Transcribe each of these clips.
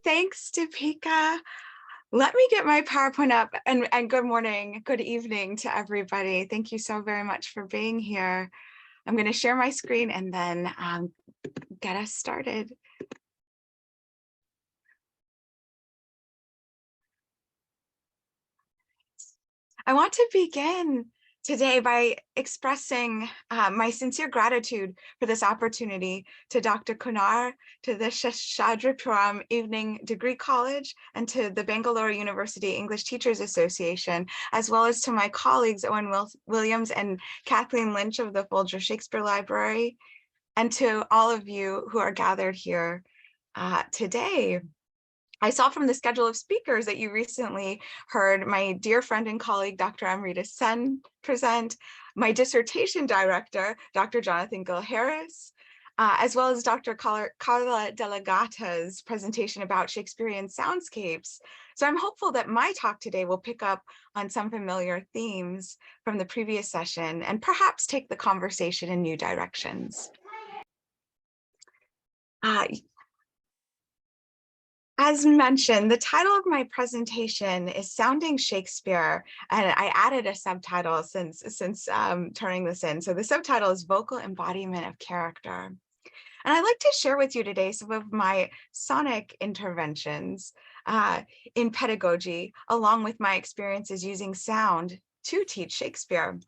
Thanks, Deepika. Let me get my PowerPoint up, and good morning, good evening to everybody. Thank you so very much for being here. I'm going to share my screen and then get us started. I want to begin today by expressing my sincere gratitude for this opportunity to Dr. Kunar, to the Seshadripuram Evening Degree College, and to the Bangalore University English Teachers Association, as well as to my colleagues Owen Williams and Kathleen Lynch of the Folger Shakespeare Library, and to all of you who are gathered here today. I saw from the schedule of speakers that you recently heard my dear friend and colleague, Dr. Amrita Sen, present, my dissertation director, Dr. Jonathan Gill Harris, as well as Dr. Carla Delegata's presentation about Shakespearean soundscapes. So I'm hopeful that my talk today will pick up on some familiar themes from the previous session and perhaps take the conversation in new directions. As mentioned, the title of my presentation is Sounding Shakespeare, and I added a subtitle since turning this in. So the subtitle is Vocal Embodiment of Character. And I'd like to share with you today some of my sonic interventions in pedagogy, along with my experiences using sound to teach Shakespeare.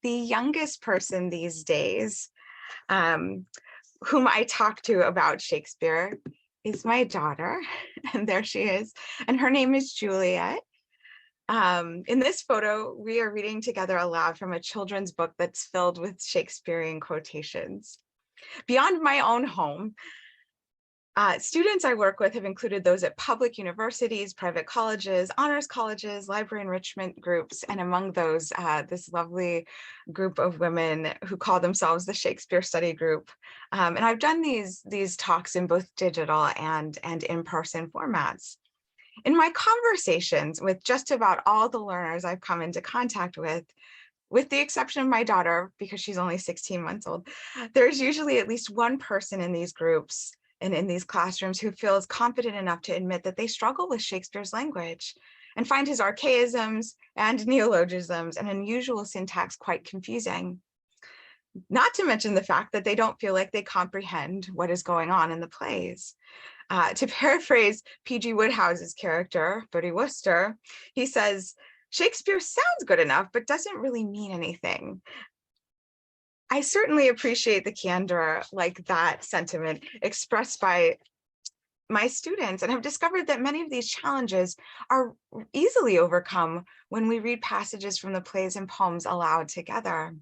The youngest person these days whom I talk to about Shakespeare is my daughter, and there she is, and her name is Juliet. In this photo, we are reading together aloud from a children's book that's filled with Shakespearean quotations. Beyond my own home, students I work with have included those at public universities, private colleges, honors colleges, library enrichment groups, and among those, this lovely group of women who call themselves the Shakespeare Study Group. And I've done these talks in both digital and in-person formats. In my conversations with just about all the learners I've come into contact with the exception of my daughter, because she's only 16 months old, there's usually at least one person in these groups and in these classrooms who feels confident enough to admit that they struggle with Shakespeare's language and find his archaisms and neologisms and unusual syntax quite confusing. Not to mention the fact that they don't feel like they comprehend what is going on in the plays. To paraphrase P.G. Woodhouse's character, Bertie Wooster, he says, Shakespeare sounds good enough, but doesn't really mean anything. I certainly appreciate the candor like that sentiment expressed by my students, and have discovered that many of these challenges are easily overcome when we read passages from the plays and poems aloud together.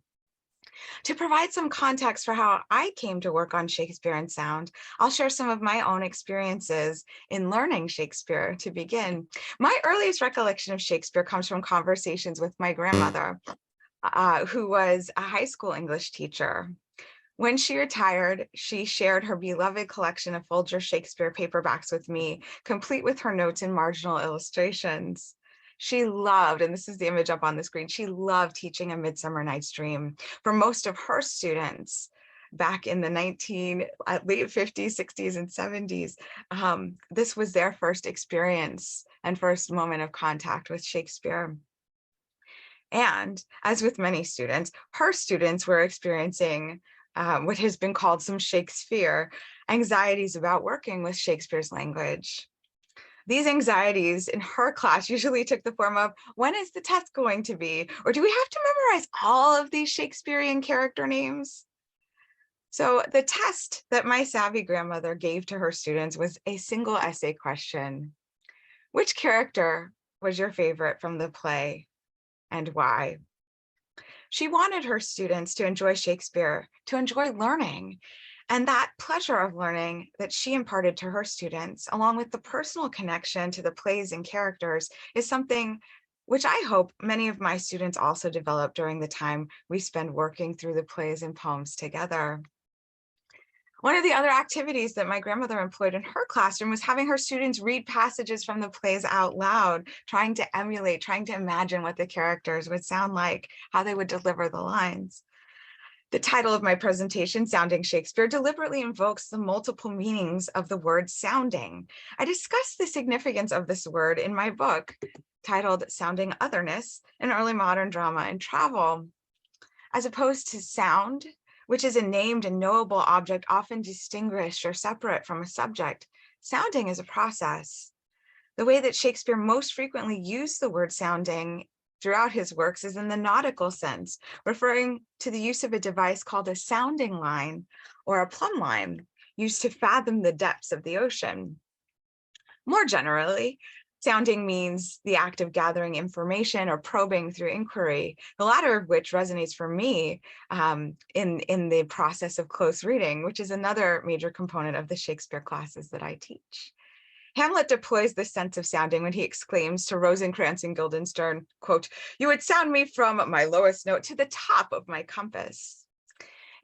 To provide some context for how I came to work on Shakespeare and sound, I'll share some of my own experiences in learning Shakespeare to begin. My earliest recollection of Shakespeare comes from conversations with my grandmother, who was a high school English teacher. When she retired, she shared her beloved collection of Folger Shakespeare paperbacks with me, complete with her notes and marginal illustrations. She loved, and this is the image up on the screen, she loved teaching A Midsummer Night's Dream for most of her students back in the late 50s, 60s, and 70s. This was their first experience and first moment of contact with Shakespeare. And as with many students, her students were experiencing what has been called some Shakespeare anxieties about working with Shakespeare's language. These anxieties in her class usually took the form of, when is the test going to be? Or do we have to memorize all of these Shakespearean character names? So the test that my savvy grandmother gave to her students was a single essay question. Which character was your favorite from the play and why? She wanted her students to enjoy Shakespeare, to enjoy learning, and that pleasure of learning that she imparted to her students, along with the personal connection to the plays and characters, is something which I hope many of my students also develop during the time we spend working through the plays and poems together. One of the other activities that my grandmother employed in her classroom was having her students read passages from the plays out loud, trying to emulate, trying to imagine what the characters would sound like, how they would deliver the lines. The title of my presentation, Sounding Shakespeare, deliberately invokes the multiple meanings of the word sounding. I discuss the significance of this word in my book titled Sounding Otherness in Early Modern Drama and Travel. As opposed to sound, which is a named and knowable object often distinguished or separate from a subject, sounding is a process. The way that Shakespeare most frequently used the word sounding throughout his works is in the nautical sense, referring to the use of a device called a sounding line or a plumb line, used to fathom the depths of the ocean. More generally, sounding means the act of gathering information or probing through inquiry, the latter of which resonates for me in the process of close reading, which is another major component of the Shakespeare classes that I teach. Hamlet deploys this sense of sounding when he exclaims to Rosencrantz and Guildenstern, quote, "You would sound me from my lowest note to the top of my compass."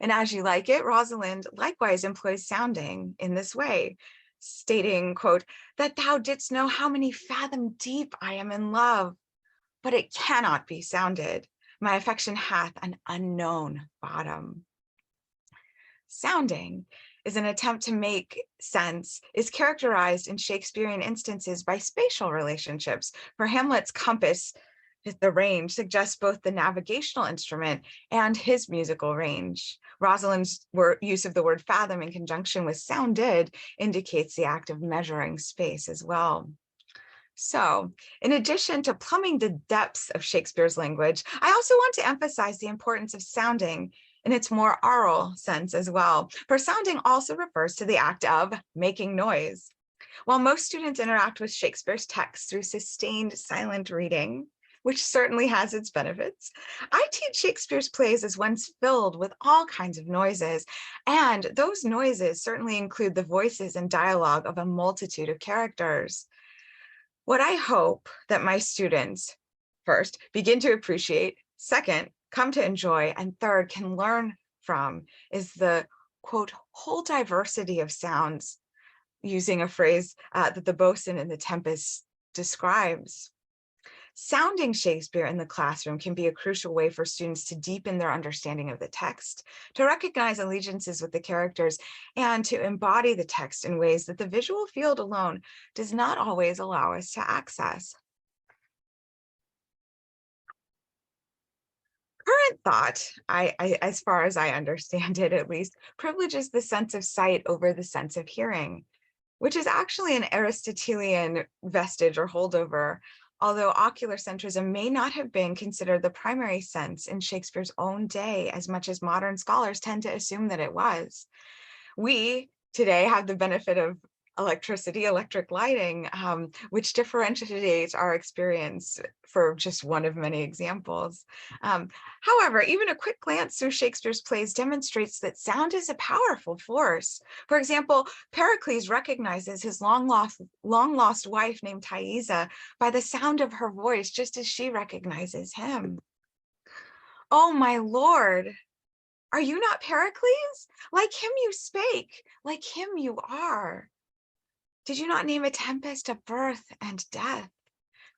And As You Like It, Rosalind likewise employs sounding in this way, stating, quote, "that thou didst know how many fathom deep I am in love, but it cannot be sounded. My affection hath an unknown bottom." Sounding is an attempt to make sense, is characterized in Shakespearean instances by spatial relationships. For Hamlet's compass, the range suggests both the navigational instrument and his musical range. Rosalind's use of the word fathom in conjunction with sounded indicates the act of measuring space as well. So, in addition to plumbing the depths of Shakespeare's language, I also want to emphasize the importance of sounding in its more oral sense as well. For sounding also refers to the act of making noise. While most students interact with Shakespeare's text through sustained silent reading, which certainly has its benefits, I teach Shakespeare's plays as ones filled with all kinds of noises, and those noises certainly include the voices and dialogue of a multitude of characters. What I hope that my students, first, begin to appreciate, second, come to enjoy, and third, can learn from is the, quote, whole diversity of sounds, using a phrase that the bosun in The Tempest describes. Sounding Shakespeare in the classroom can be a crucial way for students to deepen their understanding of the text, to recognize allegiances with the characters, and to embody the text in ways that the visual field alone does not always allow us to access. Current thought, as far as I understand it at least, privileges the sense of sight over the sense of hearing, which is actually an Aristotelian vestige or holdover, although ocular centrism may not have been considered the primary sense in Shakespeare's own day, as much as modern scholars tend to assume that it was. We today have the benefit of electric lighting, which differentiates our experience, for just one of many examples. However, even a quick glance through Shakespeare's plays demonstrates that sound is a powerful force. For example, Pericles recognizes his long lost wife named Thaisa by the sound of her voice, just as she recognizes him. "Oh, my lord, are you not Pericles? Like him you spake, like him you are. Did you not name a tempest of birth and death?"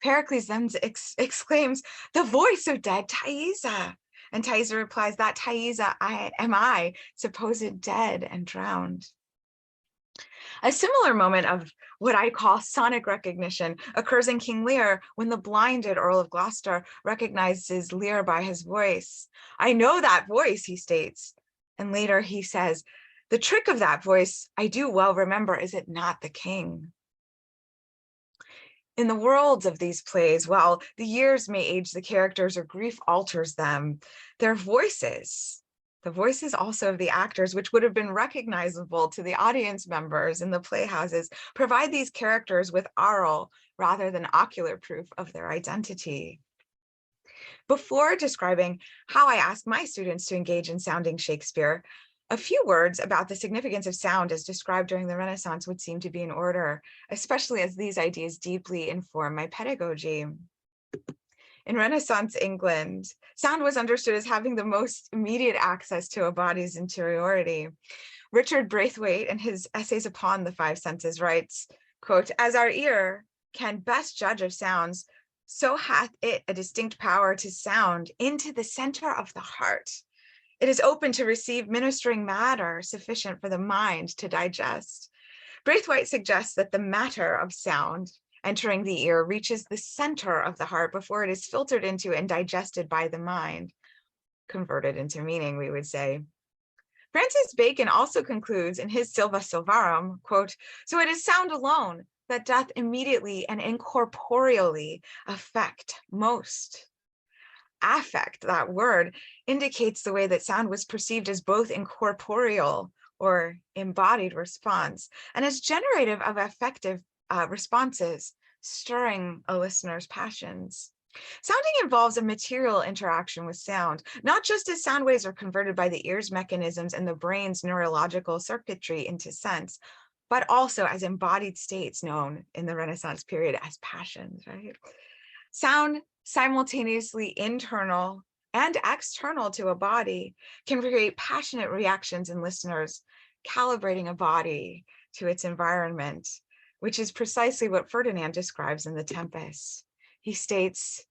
Pericles then exclaims, "The voice of dead Thaisa." And Thaisa replies, "That Thaisa am I, supposed dead and drowned." A similar moment of what I call sonic recognition occurs in King Lear when the blinded Earl of Gloucester recognizes Lear by his voice. "I know that voice," he states. And later he says, "The trick of that voice I do well remember, is it not the king?" In the worlds of these plays, while the years may age the characters or grief alters them, their voices, the voices also of the actors, which would have been recognizable to the audience members in the playhouses, provide these characters with aural rather than ocular proof of their identity. Before describing how I ask my students to engage in sounding Shakespeare, a few words about the significance of sound as described during the Renaissance would seem to be in order, especially as these ideas deeply inform my pedagogy. In Renaissance England, sound was understood as having the most immediate access to a body's interiority. Richard Braithwaite, in his Essays upon the Five Senses, writes, quote, "As our ear can best judge of sounds, so hath it a distinct power to sound into the center of the heart. It is open to receive ministering matter sufficient for the mind to digest." Braithwaite suggests that the matter of sound entering the ear reaches the center of the heart before it is filtered into and digested by the mind, converted into meaning, we would say. Francis Bacon also concludes in his Silva Silvarum, quote, "So it is sound alone that doth immediately and incorporeally affect most." Affect, that word, indicates the way that sound was perceived as both incorporeal or embodied response and as generative of affective responses, stirring a listener's passions. Sounding involves a material interaction with sound, not just as sound waves are converted by the ear's mechanisms and the brain's neurological circuitry into sense, but also as embodied states known in the Renaissance period as passions, right? Sound, simultaneously internal and external to a body, can create passionate reactions in listeners, calibrating a body to its environment, which is precisely what Ferdinand describes in The Tempest. He states,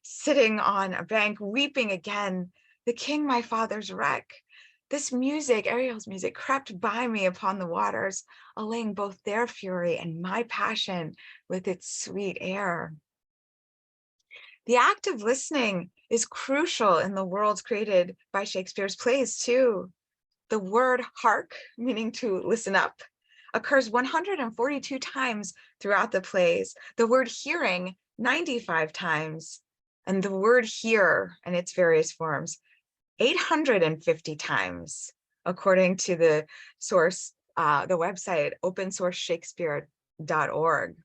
"Sitting on a bank, weeping again, the king my father's wreck. This music, Ariel's music, crept by me upon the waters, allaying both their fury and my passion with its sweet air." The act of listening is crucial in the worlds created by Shakespeare's plays too. The word hark, meaning to listen up, occurs 142 times throughout the plays. The word hearing, 95 times, and the word hear and its various forms, 850 times, according to the source, the website, opensourceshakespeare.org.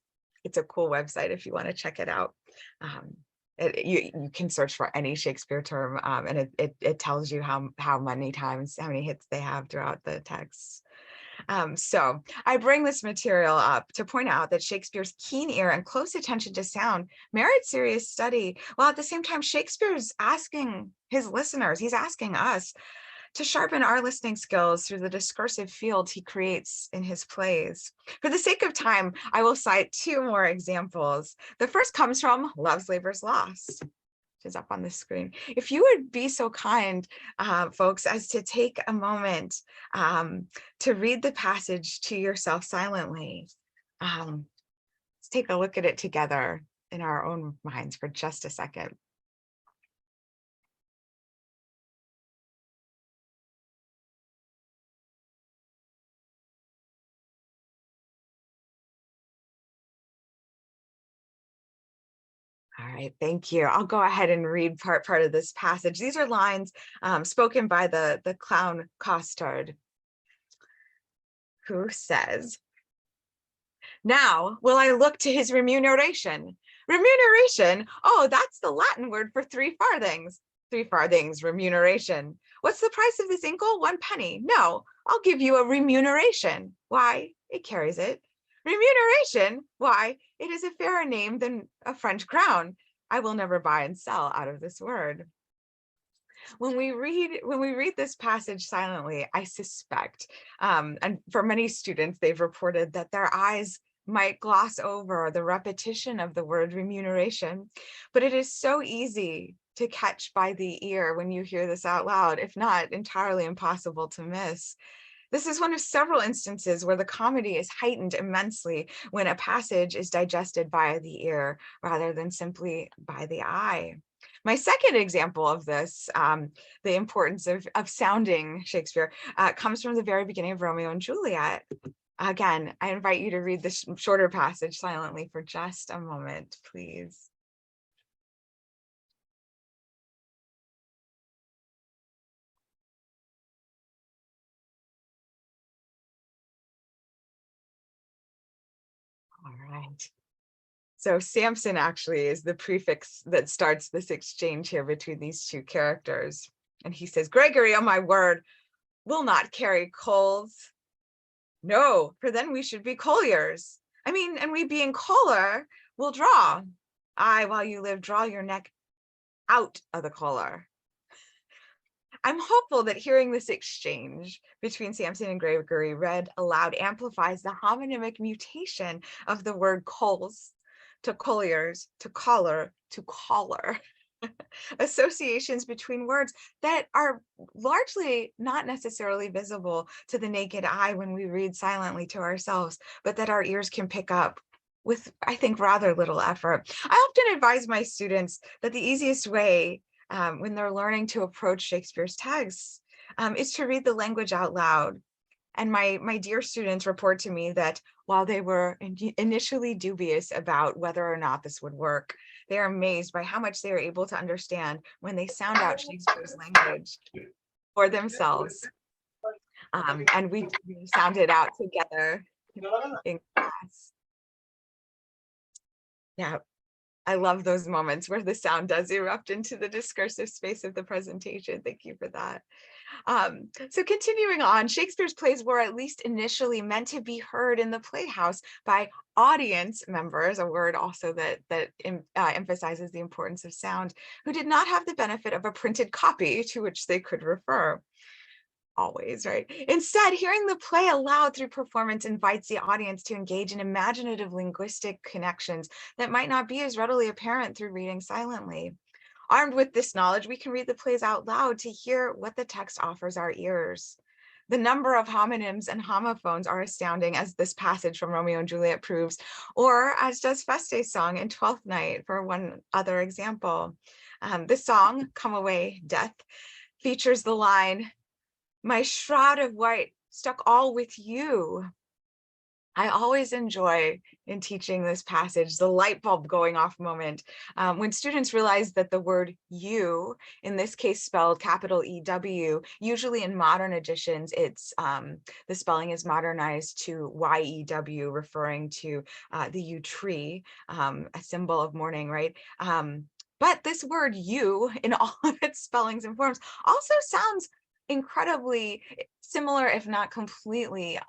It's a cool website if you want to check it out. You can search for any Shakespeare term, and it tells you how many times, how many hits they have throughout the text. So I bring this material up to point out that Shakespeare's keen ear and close attention to sound merit serious study, while at the same time Shakespeare's asking his listeners, he's asking us to sharpen our listening skills through the discursive field he creates in his plays. For the sake of time, I will cite two more examples. The first comes from Love's Labour's Lost, which is up on the screen. If you would be so kind, folks, as to take a moment to read the passage to yourself silently. Let's take a look at it together in our own minds for just a second. All right, thank you. I'll go ahead and read part of this passage. These are lines spoken by the clown Costard, who says, "Now will I look to his remuneration." Remuneration, oh, that's the Latin word for 3 farthings. 3 farthings, remuneration. What's the price of this inkle? 1 penny. No, I'll give you a remuneration. Why? It carries it. Remuneration? Why, it is a fairer name than a French crown. I will never buy and sell out of this word. When we read this passage silently, I suspect, and for many students, they've reported that their eyes might gloss over the repetition of the word remuneration, but it is so easy to catch by the ear when you hear this out loud, if not entirely impossible to miss. This is one of several instances where the comedy is heightened immensely when a passage is digested by the ear rather than simply by the eye. My second example of this, the importance of sounding Shakespeare, comes from the very beginning of Romeo and Juliet. Again, I invite you to read this shorter passage silently for just a moment, please. All right. So Samson actually is the prefix that starts this exchange here between these two characters. And he says, "Gregory, on my word, will not carry coals." "No, for then we should be colliers. I mean, and we being Kohler will draw. Aye, while you live, draw your neck out of the collar. I'm hopeful that hearing this exchange between Samson and Gregory read aloud amplifies the homonymic mutation of the word coals to colliers, to collar, to collar. Associations between words that are largely not necessarily visible to the naked eye when we read silently to ourselves, but that our ears can pick up with, I think, rather little effort. I often advise my students that the easiest way when they're learning to approach Shakespeare's texts is to read the language out loud. And my dear students report to me that while they were initially dubious about whether or not this would work, they are amazed by how much they are able to understand when they sound out Shakespeare's language for themselves. And we sound it out together in class. Yeah, I love those moments where the sound does erupt into the discursive space of the presentation. Thank you for that. So continuing on, Shakespeare's plays were at least initially meant to be heard in the playhouse by audience members, a word also that emphasizes the importance of sound, who did not have the benefit of a printed copy to which they could refer. Always, right? Instead, hearing the play aloud through performance invites the audience to engage in imaginative linguistic connections that might not be as readily apparent through reading silently. Armed with this knowledge, we can read the plays out loud to hear what the text offers our ears. The number of homonyms and homophones are astounding, as this passage from Romeo and Juliet proves, or as does Feste's song in Twelfth Night, for one other example. The song, Come Away, Death, features the line, "My shroud of white stuck all with you." I always enjoy in teaching this passage the light bulb going off moment when students realize that the word you, in this case spelled capital EW, usually in modern editions, it's the spelling is modernized to YEW, referring to the yew tree, a symbol of mourning, right? But this word you, in all of its spellings and forms, also sounds incredibly similar, if not completely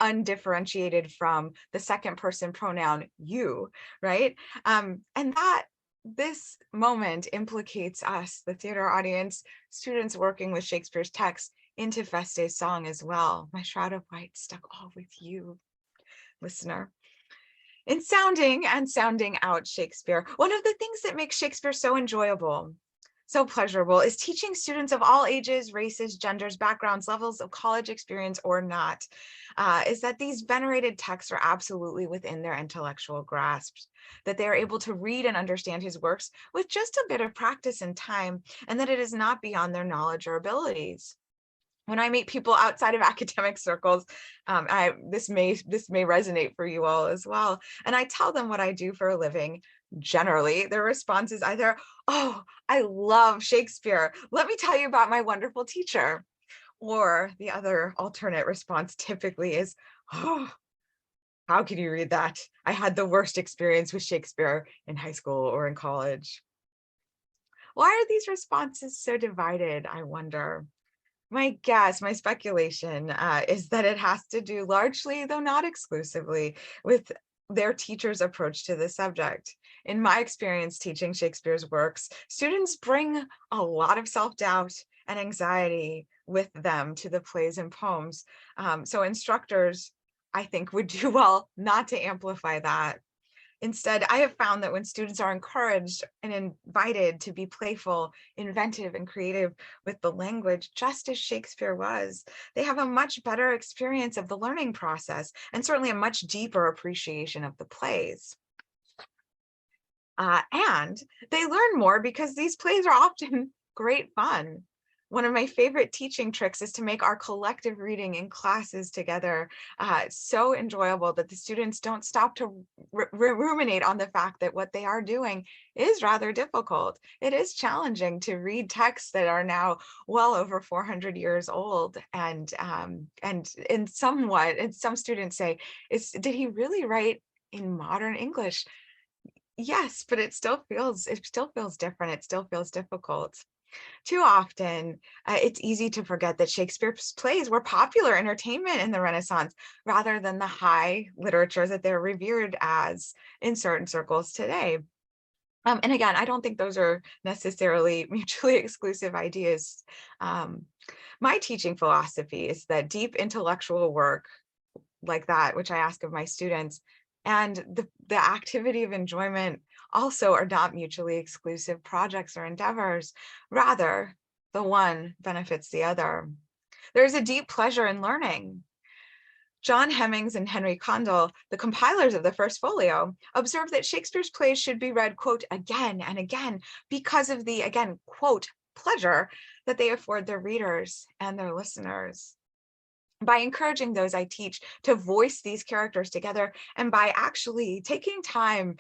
undifferentiated from the second person pronoun you, right? And that this moment implicates us, the theater audience, students working with Shakespeare's text, into Feste's song as well. My shroud of white stuck all with you, listener. In sounding and sounding out Shakespeare, one of the things that makes Shakespeare so enjoyable, so pleasurable, is teaching students of all ages, races, genders, backgrounds, levels of college experience or not, is that these venerated texts are absolutely within their intellectual grasp, that they are able to read and understand his works with just a bit of practice and time, and that it is not beyond their knowledge or abilities. When I meet people outside of academic circles, this may resonate for you all as well. And I tell them what I do for a living. Generally, their response is either, "Oh, I love Shakespeare. Let me tell you about my wonderful teacher." Or the other alternate response typically is, "Oh, how can you read that? I had the worst experience with Shakespeare in high school or in college." Why are these responses so divided, I wonder? My guess, my speculation is that it has to do largely, though not exclusively, with their teacher's approach to the subject. In my experience teaching Shakespeare's works, students bring a lot of self-doubt and anxiety with them to the plays and poems. So instructors, I think, would do well not to amplify that. Instead, I have found that when students are encouraged and invited to be playful, inventive, and creative with the language, just as Shakespeare was, they have a much better experience of the learning process and certainly a much deeper appreciation of the plays. And they learn more because these plays are often great fun. One of my favorite teaching tricks is to make our collective reading in classes together so enjoyable that the students don't stop to ruminate on the fact that what they are doing is rather difficult. It is challenging to read texts that are now well over 400 years old, and in somewhat, and some students say, did he really write in modern English? Yes, but it still feels different. It still feels difficult. Too often, it's easy to forget that Shakespeare's plays were popular entertainment in the Renaissance rather than the high literature that they're revered as in certain circles today. And again, I don't think those are necessarily mutually exclusive ideas. My teaching philosophy is that deep intellectual work like that, which I ask of my students, and the activity of enjoyment also are not mutually exclusive projects or endeavors. Rather, the one benefits the other. There's a deep pleasure in learning. John Hemmings and Henry Condell, the compilers of the First Folio, observed that Shakespeare's plays should be read, quote, again and again, because of the, again, quote, pleasure that they afford their readers and their listeners. By encouraging those I teach to voice these characters together, and by actually taking time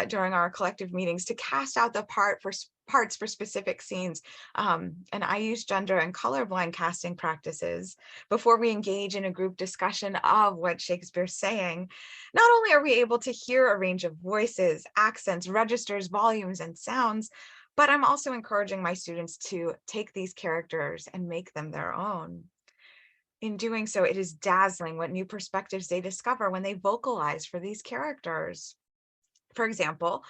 during our collective meetings to cast out the parts for specific scenes. And I use gender and colorblind casting practices before we engage in a group discussion of what Shakespeare's saying. Not only are we able to hear a range of voices, accents, registers, volumes, and sounds, but I'm also encouraging my students to take these characters and make them their own. In doing so, it is dazzling what new perspectives they discover when they vocalize for these characters. For example,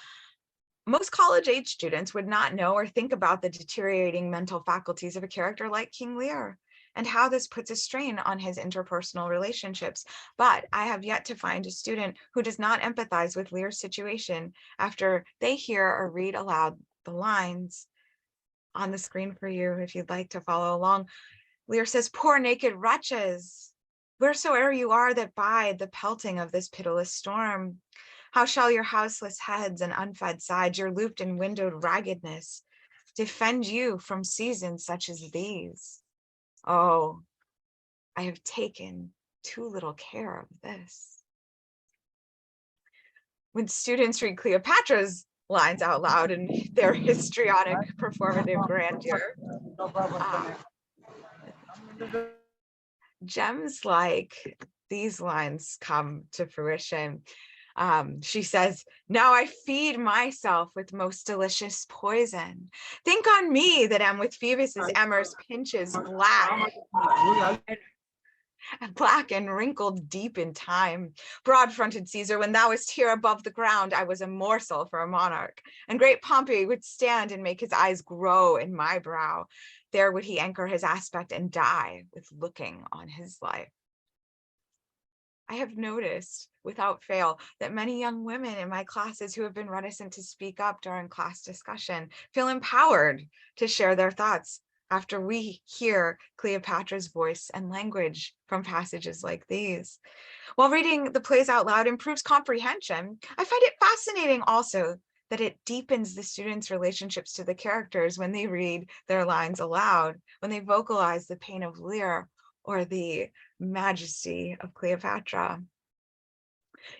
most college-age students would not know or think about the deteriorating mental faculties of a character like King Lear and how this puts a strain on his interpersonal relationships. But I have yet to find a student who does not empathize with Lear's situation after they hear or read aloud the lines on the screen for you if you'd like to follow along. Lear says, "Poor naked wretches, wheresoe'er you are that bide the pelting of this pitiless storm, how shall your houseless heads and unfed sides, your looped and windowed raggedness, defend you from seasons such as these? Oh, I have taken too little care of this." When students read Cleopatra's lines out loud in their histrionic performative grandeur, gems like these lines come to fruition. She says, "Now I feed myself with most delicious poison. Think on me that am with Phoebus's Emmer's pinches black and wrinkled deep in time. Broad-fronted Caesar, when thou wast here above the ground, I was a morsel for a monarch. And great Pompey would stand and make his eyes grow in my brow. There would he anchor his aspect and die with looking on his life." I have noticed without fail that many young women in my classes who have been reticent to speak up during class discussion feel empowered to share their thoughts after we hear Cleopatra's voice and language from passages like these. While reading the plays out loud improves comprehension, I find it fascinating also that it deepens the students' relationships to the characters when they read their lines aloud, when they vocalize the pain of Lear or the majesty of Cleopatra.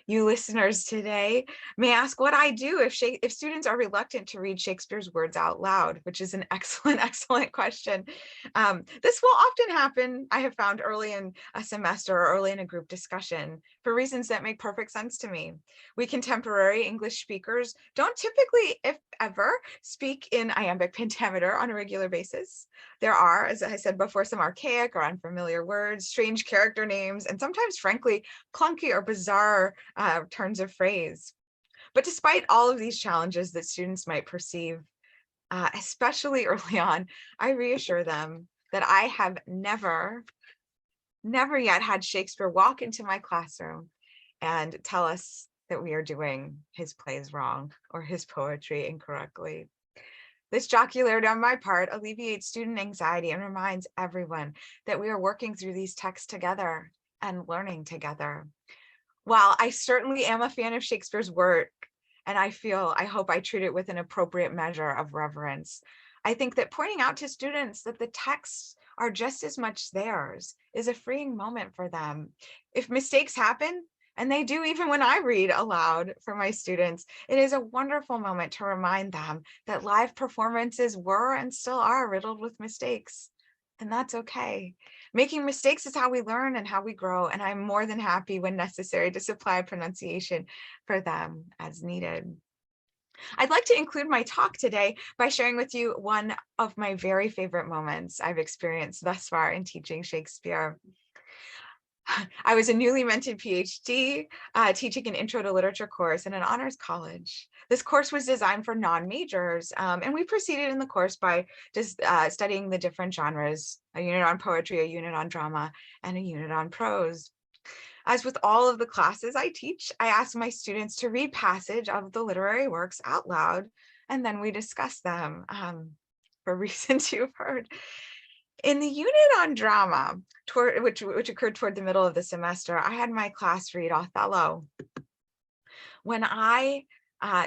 You listeners today may ask what I do if students are reluctant to read Shakespeare's words out loud, which is an excellent, excellent question. This will often happen, I have found, early in a semester or early in a group discussion for reasons that make perfect sense to me. We contemporary English speakers don't typically, if ever, speak in iambic pentameter on a regular basis. There are, as I said before, some archaic or unfamiliar words, strange character names, and sometimes, frankly, clunky or bizarre turns of phrase. But despite all of these challenges that students might perceive, especially early on, I reassure them that I have never yet had Shakespeare walk into my classroom and tell us that we are doing his plays wrong or his poetry incorrectly. This jocularity on my part alleviates student anxiety and reminds everyone that we are working through these texts together and learning together. While I certainly am a fan of Shakespeare's work, and I hope I treat it with an appropriate measure of reverence, I think that pointing out to students that the texts are just as much theirs is a freeing moment for them. If mistakes happen, and they do even when I read aloud for my students, it is a wonderful moment to remind them that live performances were and still are riddled with mistakes. And that's okay. Making mistakes is how we learn and how we grow, and I'm more than happy when necessary to supply pronunciation for them as needed. I'd like to include my talk today by sharing with you one of my very favorite moments I've experienced thus far in teaching Shakespeare. I was a newly minted PhD teaching an intro to literature course in an honors college. This course was designed for non-majors, and we proceeded in the course by just studying the different genres, a unit on poetry, a unit on drama, and a unit on prose. As with all of the classes I teach, I ask my students to read passage of the literary works out loud, and then we discuss them for reasons you've heard. In the unit on drama, which occurred toward the middle of the semester, I had my class read Othello. When I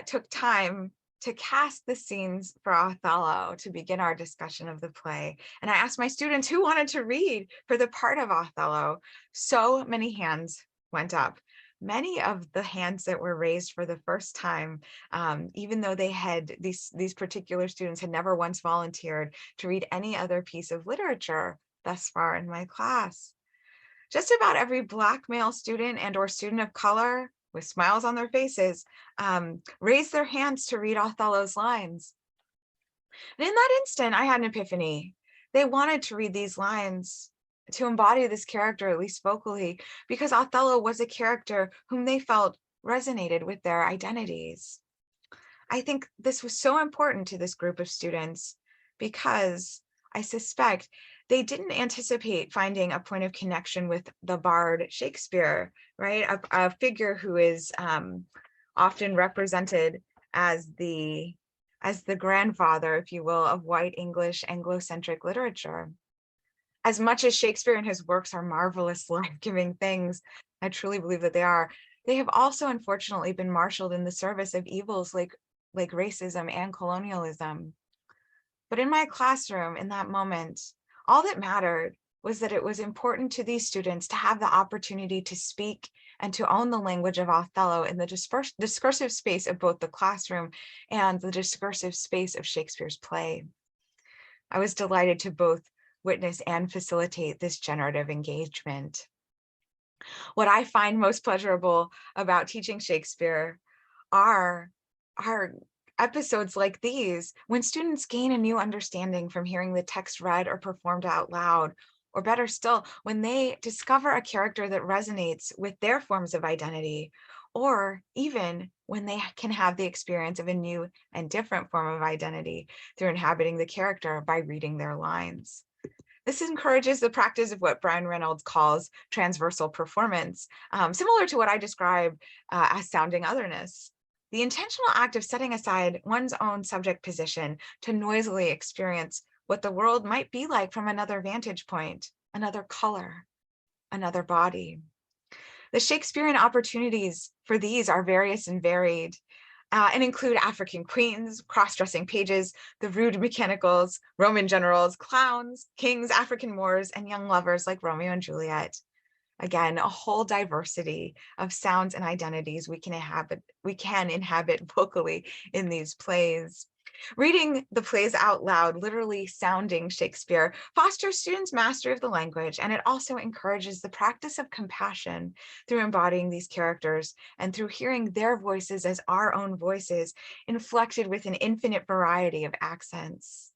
took time to cast the scenes for Othello to begin our discussion of the play, and I asked my students who wanted to read for the part of Othello, so many hands went up. Many of the hands that were raised for the first time, even though they had these particular students had never once volunteered to read any other piece of literature thus far in my class. Just about every Black male student and or student of color with smiles on their faces raised their hands to read Othello's lines. And in that instant, I had an epiphany. They wanted to read these lines to embody this character, at least vocally, because Othello was a character whom they felt resonated with their identities. I think this was so important to this group of students because I suspect they didn't anticipate finding a point of connection with the bard Shakespeare, right? A figure who is often represented as the grandfather, if you will, of white English Anglo-centric literature. As much as Shakespeare and his works are marvelous, life-giving things, I truly believe that they are, they have also unfortunately been marshaled in the service of evils like racism and colonialism. But in my classroom, in that moment, all that mattered was that it was important to these students to have the opportunity to speak and to own the language of Othello in the discursive space of both the classroom and the discursive space of Shakespeare's play. I was delighted to both witness and facilitate this generative engagement. What I find most pleasurable about teaching Shakespeare are episodes like these, when students gain a new understanding from hearing the text read or performed out loud, or better still, when they discover a character that resonates with their forms of identity, or even when they can have the experience of a new and different form of identity through inhabiting the character by reading their lines. This encourages the practice of what Brian Reynolds calls transversal performance, similar to what I describe as sounding otherness. The intentional act of setting aside one's own subject position to noisily experience what the world might be like from another vantage point, another color, another body. The Shakespearean opportunities for these are various and varied, and include African queens, cross-dressing pages, the rude mechanicals, Roman generals, clowns, kings, African Moors, and young lovers like Romeo and Juliet. Again, a whole diversity of sounds and identities we can inhabit vocally in these plays. Reading the plays out loud, literally sounding Shakespeare, fosters students' mastery of the language, and it also encourages the practice of compassion through embodying these characters and through hearing their voices as our own voices, inflected with an infinite variety of accents.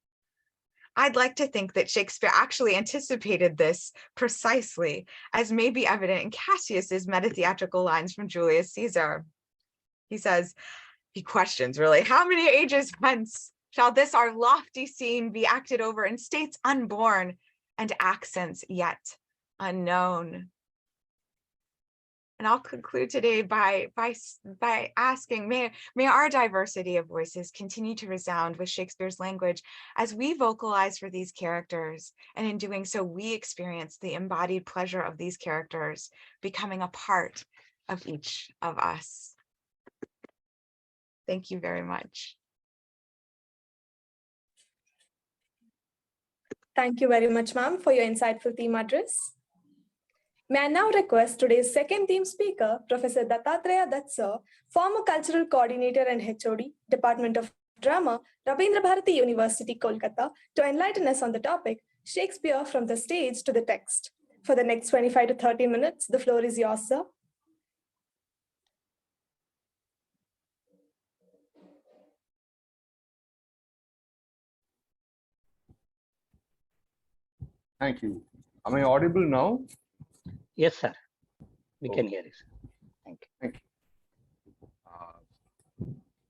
I'd like to think that Shakespeare actually anticipated this precisely, as may be evident in Cassius's meta-theatrical lines from Julius Caesar. He questions really, how many ages hence shall this our lofty scene be acted over in states unborn and accents yet unknown? And I'll conclude today by asking, may our diversity of voices continue to resound with Shakespeare's language as we vocalize for these characters, and in doing so, we experience the embodied pleasure of these characters becoming a part of each of us. Thank you very much. Thank you very much, ma'am, for your insightful theme address. May I now request today's second theme speaker, Professor Dattatreya Dutt sir, former Cultural Coordinator and HOD, Department of Drama, Rabindra Bharati University, Kolkata, to enlighten us on the topic, Shakespeare from the stage to the text. For the next 25 to 30 minutes, the floor is yours, sir. Thank you. Am I audible now? Yes, sir. We can Okay. hear you, sir. Thank you. Thank you.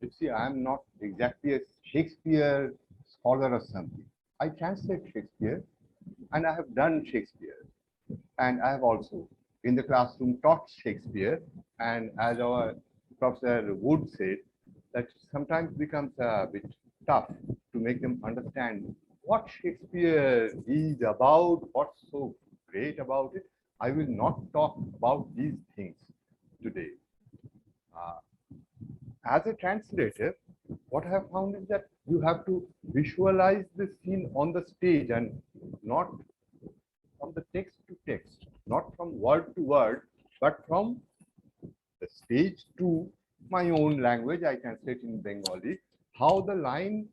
You see, I'm not exactly a Shakespeare scholar or something. I translate Shakespeare and I have done Shakespeare. And I have also in the classroom taught Shakespeare. And as our Professor Wood said, that sometimes becomes a bit tough to make them understand what Shakespeare is about, what's so great about it. I will not talk about these things today. As a translator, what I have found is that you have to visualize the scene on the stage and not from the text to text, not from word to word, but from the stage to my own language. I translate in Bengali, how the lines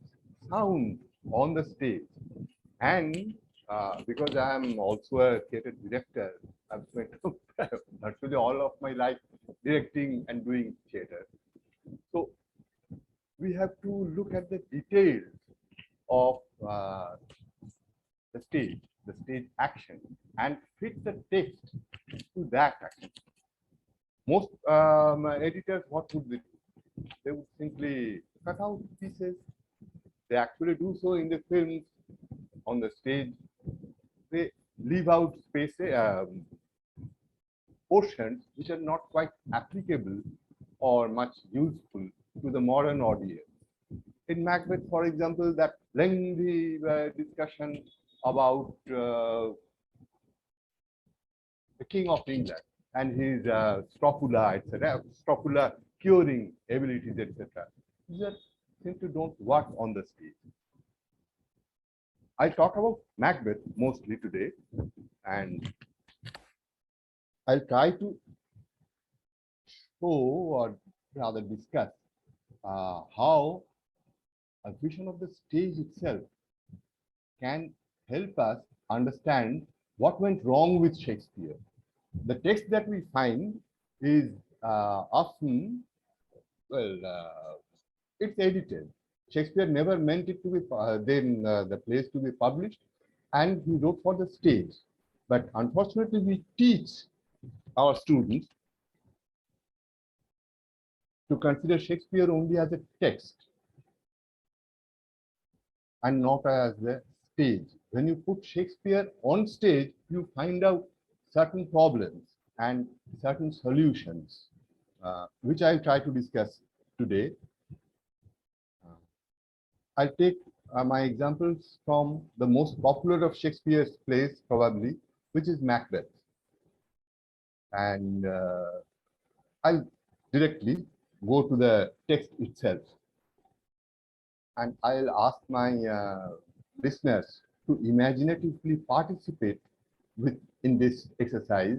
sound on the stage. And because I am also a theatre director, I've spent virtually all of my life directing and doing theatre. So we have to look at the details of the stage action, and fit the text to that action. Most editors, what would they do? They would simply cut out pieces. They actually do so in the films. On the stage, they leave out spaces, portions which are not quite applicable or much useful to the modern audience. In Macbeth, for example, that lengthy discussion about the King of England and his scrofula, etc., scrofula curing abilities, etc. These are simply don't work on the stage. I talk about Macbeth mostly today, and I'll try to show or rather discuss how a vision of the stage itself can help us understand what went wrong with Shakespeare. The text that we find is often, well, it's edited. Shakespeare never meant it to be the plays to be published, and he wrote for the stage. But unfortunately, we teach our students to consider Shakespeare only as a text and not as a stage. When you put Shakespeare on stage, you find out certain problems and certain solutions, which I'll try to discuss today. I'll take my examples from the most popular of Shakespeare's plays, probably, which is Macbeth. And I'll directly go to the text itself. And I'll ask my listeners to imaginatively participate in this exercise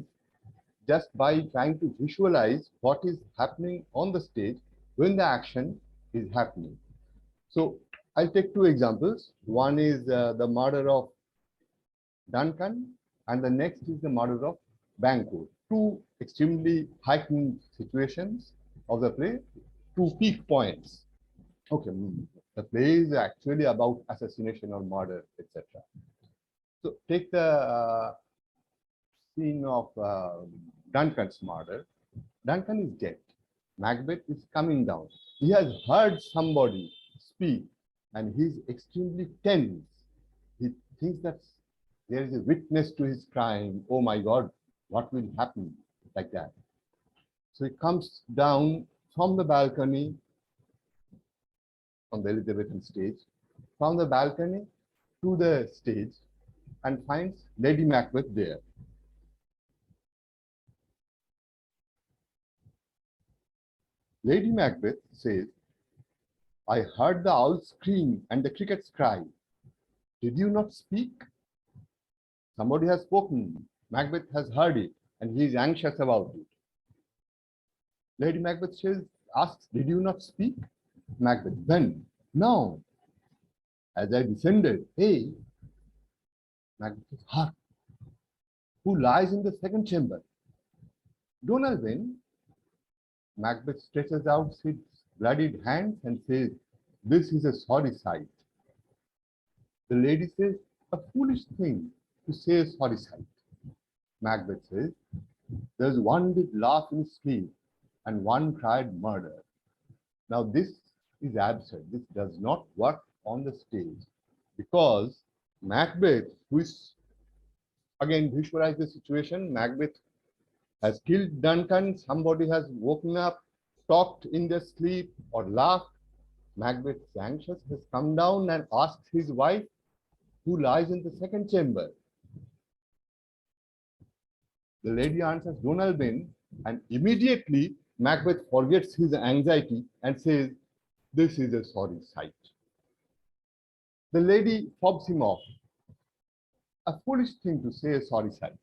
just by trying to visualize what is happening on the stage when the action is happening. So I'll take two examples. One is the murder of Duncan, and the next is the murder of Banquo. Two extremely heightened situations of the play, two peak points. Okay, the play is actually about assassination or murder, etc. So take the scene of Duncan's murder. Duncan is dead. Macbeth is coming down. He has heard somebody speak, and he's extremely tense. He thinks that there is a witness to his crime. Oh my God, what will happen? Like that. So he comes down from the balcony on the Elizabethan stage, from the balcony to the stage, and finds Lady Macbeth there. Lady Macbeth says, I heard the owl scream and the crickets cry. Did you not speak? Somebody has spoken. Macbeth has heard it, and he is anxious about it. Lady Macbeth asks, did you not speak? Macbeth, when? No. As I descended, hey, Macbeth says, hark. Who lies in the second chamber? Donalbain. Macbeth stretches out his bloodied hands and says, this is a sorry sight. The lady says, a foolish thing to say a sorry sight. Macbeth says, There's one did laugh in sleep, and one cried murder. Now this is absurd. This does not work on the stage because Macbeth, who is, again, visualize the situation. Macbeth has killed Duncan. Somebody has woken up, talked in their sleep, or laughed. Macbeth is anxious, has come down and asked his wife, who lies in the second chamber. The lady answers Donalbain, and immediately Macbeth forgets his anxiety and says, "This is a sorry sight." The lady fobs him off. A foolish thing to say, a sorry sight.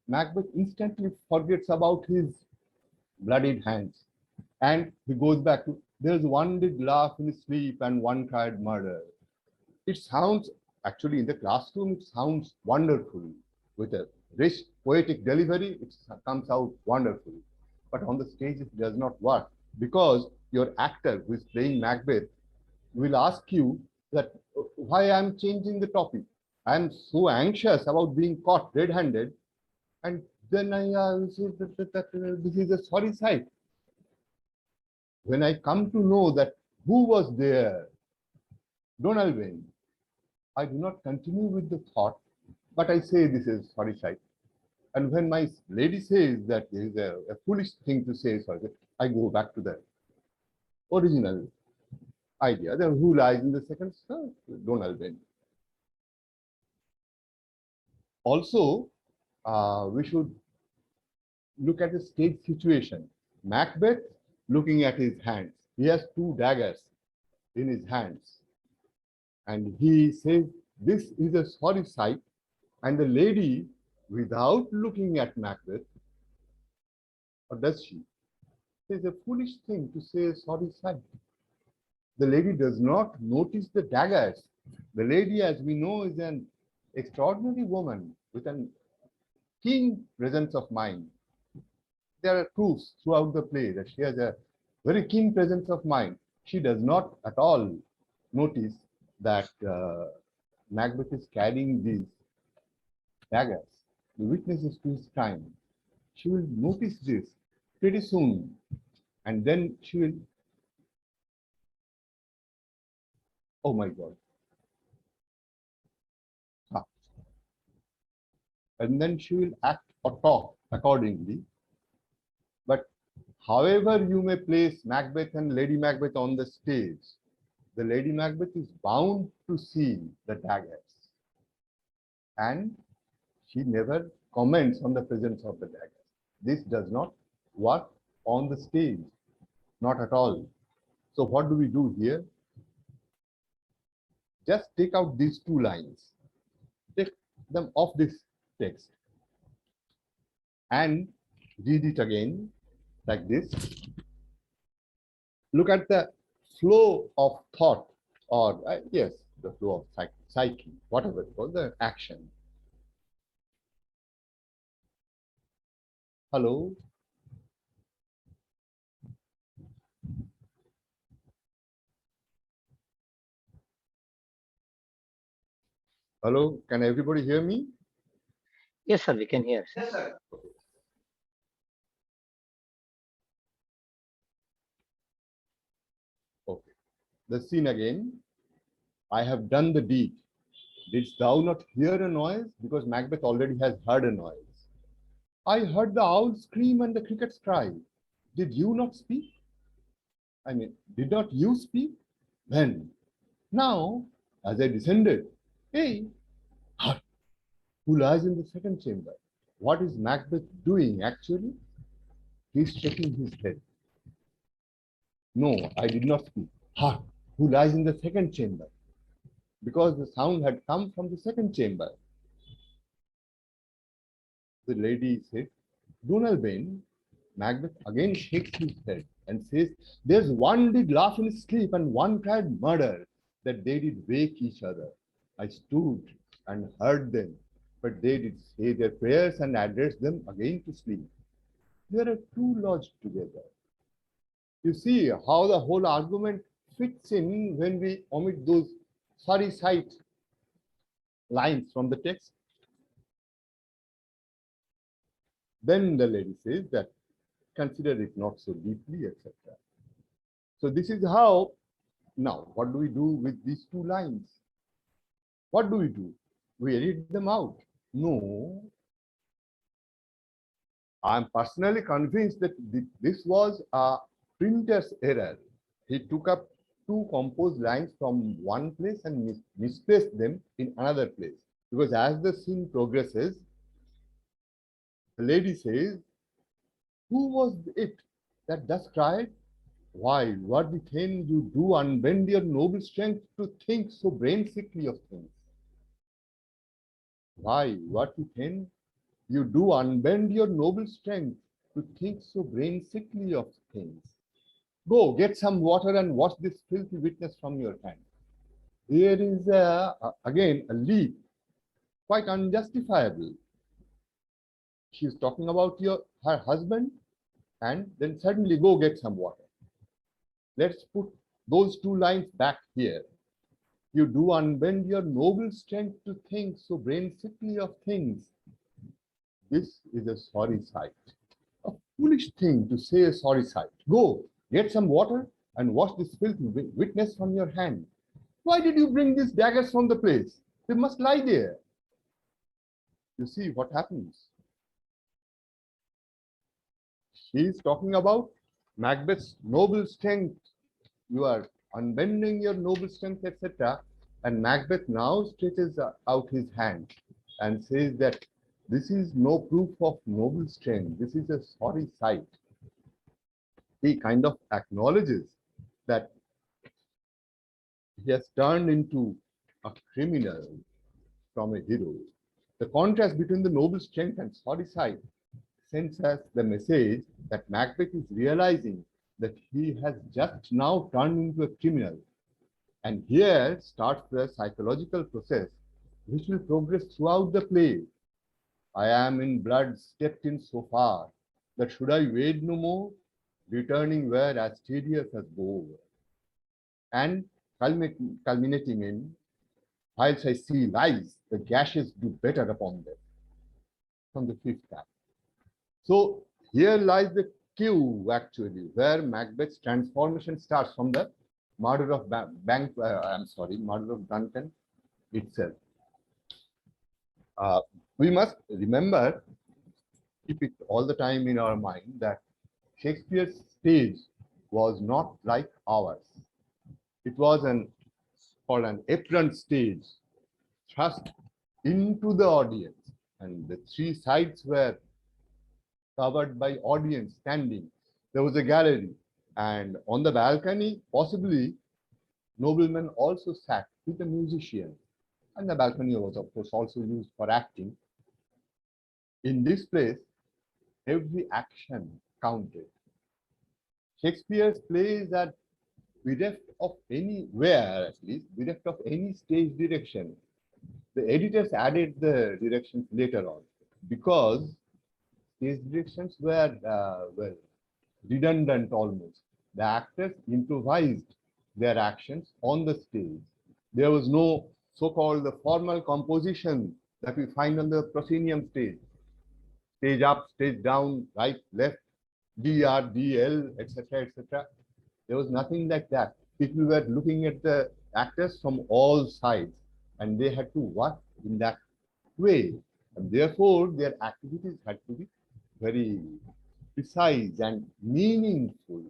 Macbeth instantly forgets about his bloodied hands, and he goes back to, "There's one did laugh in his sleep and one cried murder." It sounds, actually in the classroom, it sounds wonderful. With a rich poetic delivery, it comes out wonderfully. But on the stage, it does not work because your actor who is playing Macbeth will ask you that why I'm changing the topic. I'm so anxious about being caught red-handed, and then I say that this is a sorry sight. When I come to know that who was there, Donalbain, I do not continue with the thought, but I say this is sorry sight. And when my lady says that this is a foolish thing to say, sorry, I go back to the original idea. Then who lies in the second? Donalbain. Also, we should look at the stage situation. Macbeth looking at his hands. He has two daggers in his hands. And he says, "This is a sorry sight." And the lady, without looking at Macbeth, or does she? It's a foolish thing to say sorry sight. The lady does not notice the daggers. The lady, as we know, is an extraordinary woman with a keen presence of mind. There are proofs throughout the play that she has a very keen presence of mind. She does not at all notice that Macbeth is carrying these daggers, the witnesses to his crime. She will notice this pretty soon, and then she will, oh my God. And then she will act or talk accordingly. But however you may place Macbeth and Lady Macbeth on the stage, the Lady Macbeth is bound to see the daggers. And she never comments on the presence of the daggers. This does not work on the stage, not at all. So what do we do here? Just take out these two lines, take them off this text, and read it again like this. Look at the flow of thought, or yes, the flow of psyche, whatever it was, the action. Hello? Hello, can everybody hear me? Yes, sir, we can hear. Yes, sir. Okay. The scene again. I have done the deed. Didst thou not hear a noise? Because Macbeth already has heard a noise. I heard the owl scream and the crickets cry. Did you not speak? I mean, did not you speak? Then, now, as I descended, hey, who lies in the second chamber? What is Macbeth doing actually? He's shaking his head. No, I did not speak. Hark, who lies in the second chamber? Because the sound had come from the second chamber. The lady said, Donalbain. Macbeth again shakes his head and says, there's one did laugh in his sleep and one cried murder, that they did wake each other. I stood and heard them, but they did say their prayers and address them again to sleep. There are two lodged together. You see how the whole argument fits in when we omit those sorry sight lines from the text. Then the lady says that consider it not so deeply, etc. So this is how, now what do we do with these two lines? What do? We edit them out? No. I'm personally convinced that this was a printer's error. He took up two composed lines from one place and misplaced them in another place. Because as the scene progresses, the lady says, who was it that thus cried? Why, what the then you do unbend your noble strength to think so brain sickly of things? Why, what the then you do unbend your noble strength to think so brain sickly of things? Go, get some water and wash this filthy witness from your hand. Here is again a leap, quite unjustifiable. She's talking about her husband, and then suddenly go get some water. Let's put those two lines back here. You do unbend your noble strength to think so brain sickly of things. This is a sorry sight. A foolish thing to say, a sorry sight. Go, get some water and wash this filthy witness from your hand. Why did you bring these daggers from the place? They must lie there. You see what happens. She is talking about Macbeth's noble strength. You are unbending your noble strength, etc. And Macbeth now stretches out his hand and says that this is no proof of noble strength. This is a sorry sight. He kind of acknowledges that he has turned into a criminal from a hero. The contrast between the noble strength and sorry sight sends us the message that Macbeth is realizing that he has just now turned into a criminal. And here starts the psychological process which will progress throughout the play. I am in blood stepped in so far that should I wade no more, returning where as tedious as bore. And culminating in, whilst I see lies, the gashes do better upon them. From the fifth act. So here lies the cue, actually, where Macbeth's transformation starts from the murder of murder of Duncan itself. We must remember, keep it all the time in our mind, that Shakespeare's stage was not like ours. It was called an apron stage, thrust into the audience, and the three sides were covered by audience standing. There was a gallery, and on the balcony, possibly, noblemen also sat with a musician. And the balcony was, of course, also used for acting. In this place, every action counted. Shakespeare's plays are bereft of anywhere, at least, bereft of any stage direction. The editors added the directions later on because stage directions were redundant almost. The actors improvised their actions on the stage. There was no so-called formal composition that we find on the proscenium stage. Stage up, stage down, right, left, DR, DL, etc., etc. There was nothing like that. People were looking at the actors from all sides, and they had to work in that way. And therefore, their activities had to be very precise and meaningful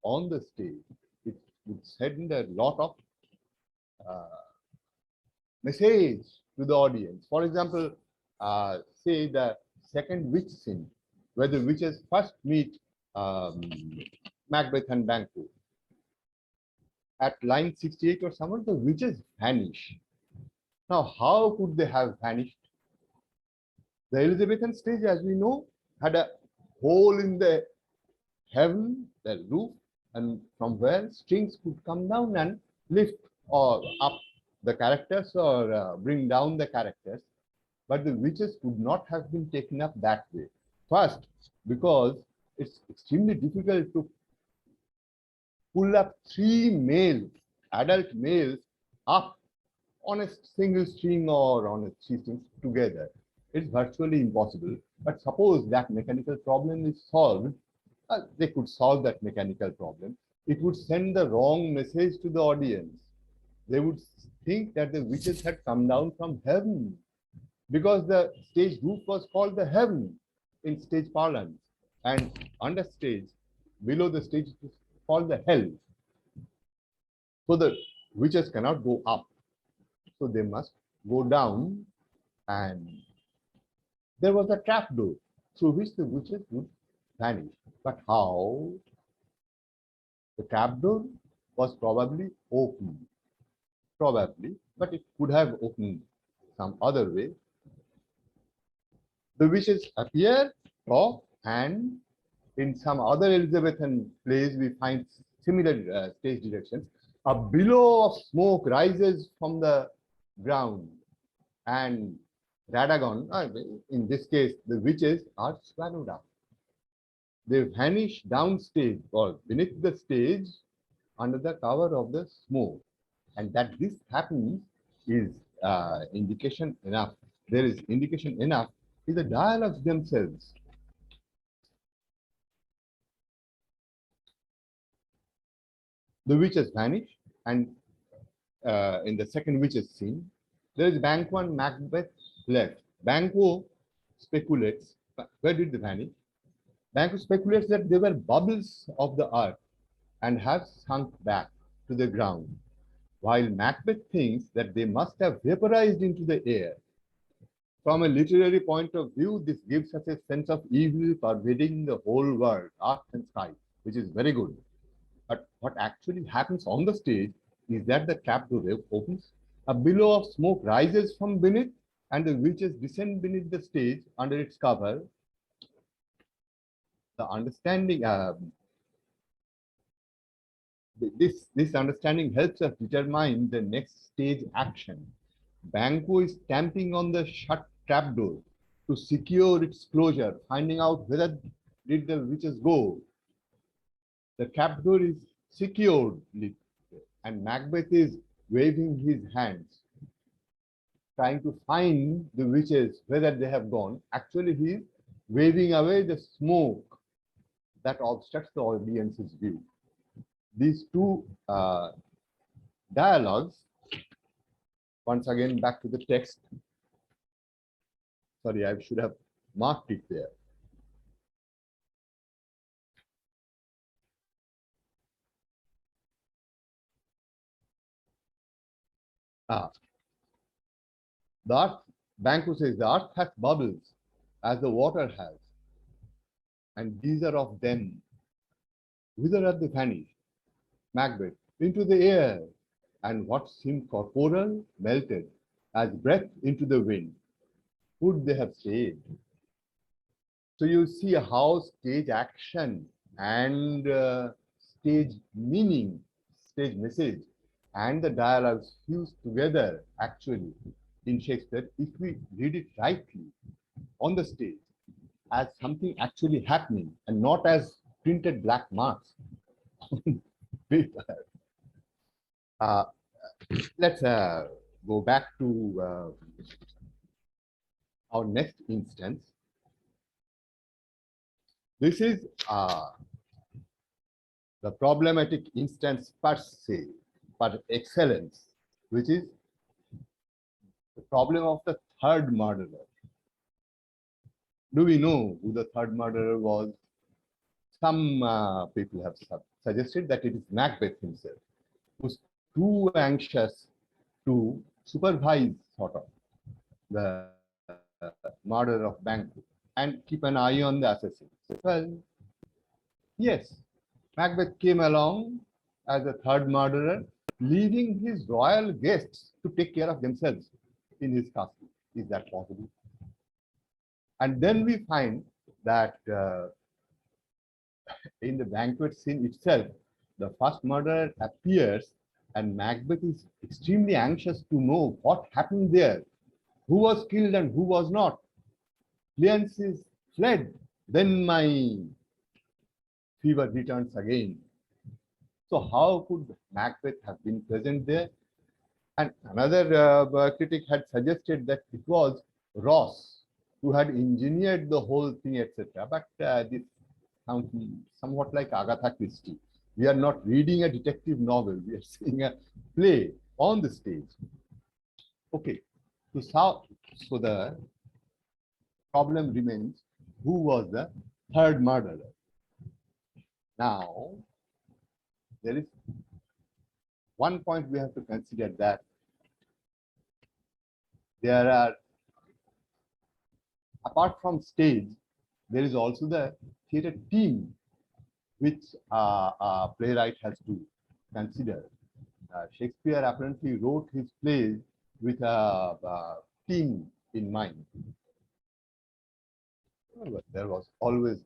on the stage. It would send a lot of message to the audience. For example, say the second witch scene, where the witches first meet Macbeth and Banquo. At line 68 or somewhere, the witches vanish. Now, how could they have vanished? The Elizabethan stage, as we know, had a hole in the heaven, the roof, and from where strings could come down and lift or up the characters or bring down the characters. But the witches could not have been taken up that way. First, because it's extremely difficult to pull up three males, adult males, up on a single string or on a three strings together. It's virtually impossible. But suppose that mechanical problem is solved, they could solve that mechanical problem. It would send the wrong message to the audience. They would think that the witches had come down from heaven because the stage roof was called the heaven in stage parlance, and under stage, below the stage, it is called the hell. So the witches cannot go up, so they must go down, and there was a trapdoor through which the witches would vanish. But how? The trapdoor was probably open, but it could have opened some other way. The witches appear off, and in some other Elizabethan plays, we find similar stage directions. A billow of smoke rises from the ground, and Radagon, in this case, the witches are swallowed up. They vanish downstage or beneath the stage under the cover of the smoke. And that this happens is indication enough. There is indication enough in the dialogues themselves. The witches vanish, and in the second witches scene, there is Banquo and Macbeth left. Banquo speculates, where did they vanish? Banquo speculates that they were bubbles of the earth and have sunk back to the ground, while Macbeth thinks that they must have vaporized into the air. From a literary point of view, this gives us a sense of evil pervading the whole world, earth and sky, which is very good. But what actually happens on the stage is that the trapdoor opens, a billow of smoke rises from beneath, and the witches descend beneath the stage under its cover. The understanding, this understanding helps us determine the next stage action. Banquo is stamping on the shut trapdoor to secure its closure, finding out whether did the witches go. The trapdoor is secured, and Macbeth is waving his hands, trying to find the witches, whether they have gone. Actually, he is waving away the smoke that obstructs the audience's view. These two dialogues, once again back to the text. Sorry, I should have marked it there. The earth, Banquo says, the earth hath bubbles as the water has, and these are of them. Whither are they vanished? Macbeth, into the air, and what seemed corporal melted as breath into the wind. Would they have stayed? So you see how stage action and stage meaning, stage message, and the dialogues fused together actually in Shakespeare, if we read it rightly on the stage as something actually happening and not as printed black marks. Let's go back to our next instance. This is the problematic instance per se, per excellence, which is the problem of the third murderer. Do we know who the third murderer was? Some people have suggested that it is Macbeth himself, who's too anxious to supervise sort of the murder of Banquo and keep an eye on the assassin. Well, yes, Macbeth came along as a third murderer, leaving his royal guests to take care of themselves in his castle. Is that possible? And then we find that in the banquet scene itself, the first murderer appears, and Macbeth is extremely anxious to know what happened there, who was killed and who was not. Cleances fled, then my fever returns again. So how could Macbeth have been present there? And another critic had suggested that it was Ross, who had engineered the whole thing, etc. But this sounds somewhat like Agatha Christie. We are not reading a detective novel. We are seeing a play on the stage. Okay. So the problem remains, who was the third murderer? Now, there is one point we have to consider, that there are, apart from stage, there is also the theatre team, which a playwright has to consider. Shakespeare apparently wrote his plays with a team in mind. But there was always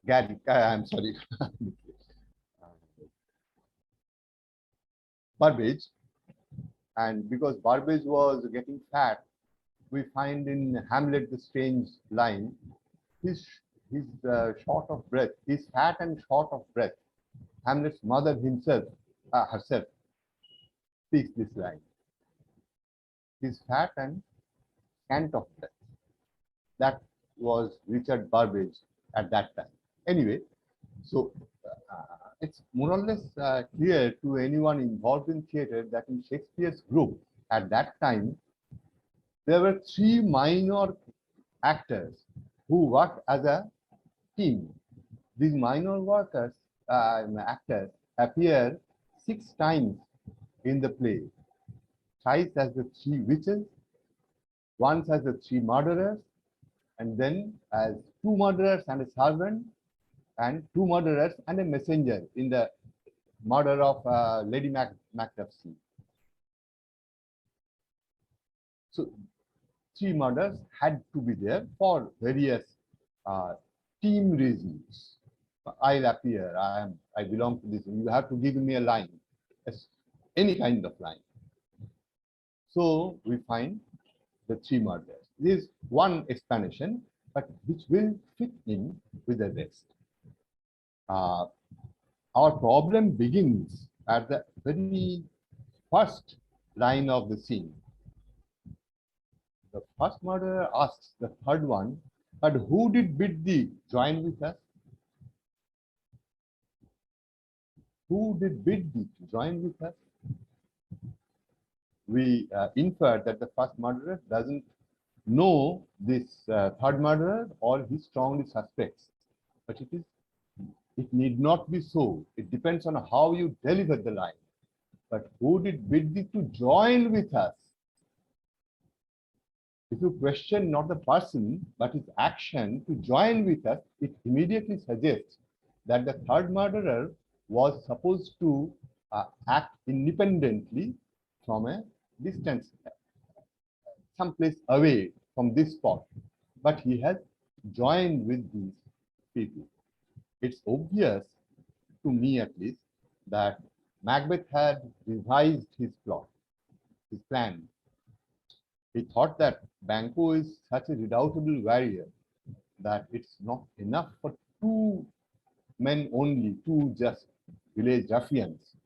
Gary, I'm sorry, Burbage. And because Burbage was getting fat, we find in Hamlet the strange line, he's short of breath, he's fat and short of breath. Hamlet's mother herself speaks this line. He's fat and scant of breath. That was Richard Burbage at that time. Anyway, so it's more or less clear to anyone involved in theatre that in Shakespeare's group at that time, there were 3 minor actors who worked as a team. These minor actors appear 6 times in the play. Thrice as the 3 witches, once as the 3 murderers, and then as 2 murderers and a servant, and 2 murderers and a messenger in the murder of Lady Macduffy. So 3 murders had to be there for various team reasons. I'll appear, I belong to this, you have to give me a line, any kind of line. So we find the 3 murders. This is one explanation, but which will fit in with the rest. Our problem begins at the very first line of the scene. The first murderer asks the third one, but who did bid thee join with us? Who did bid thee to join with us? We infer that the first murderer doesn't know this third murderer, or he strongly suspects. But it need not be so. It depends on how you deliver the line. But who did bid thee to join with us? If you question not the person, but his action to join with us, it immediately suggests that the third murderer was supposed to act independently from a distance, someplace away from this spot. But he has joined with these people. It's obvious, to me at least, that Macbeth had revised his plot, his plan. He thought that Banquo is such a redoubtable warrior that it's not enough for 2 men only, 2 just village ruffians,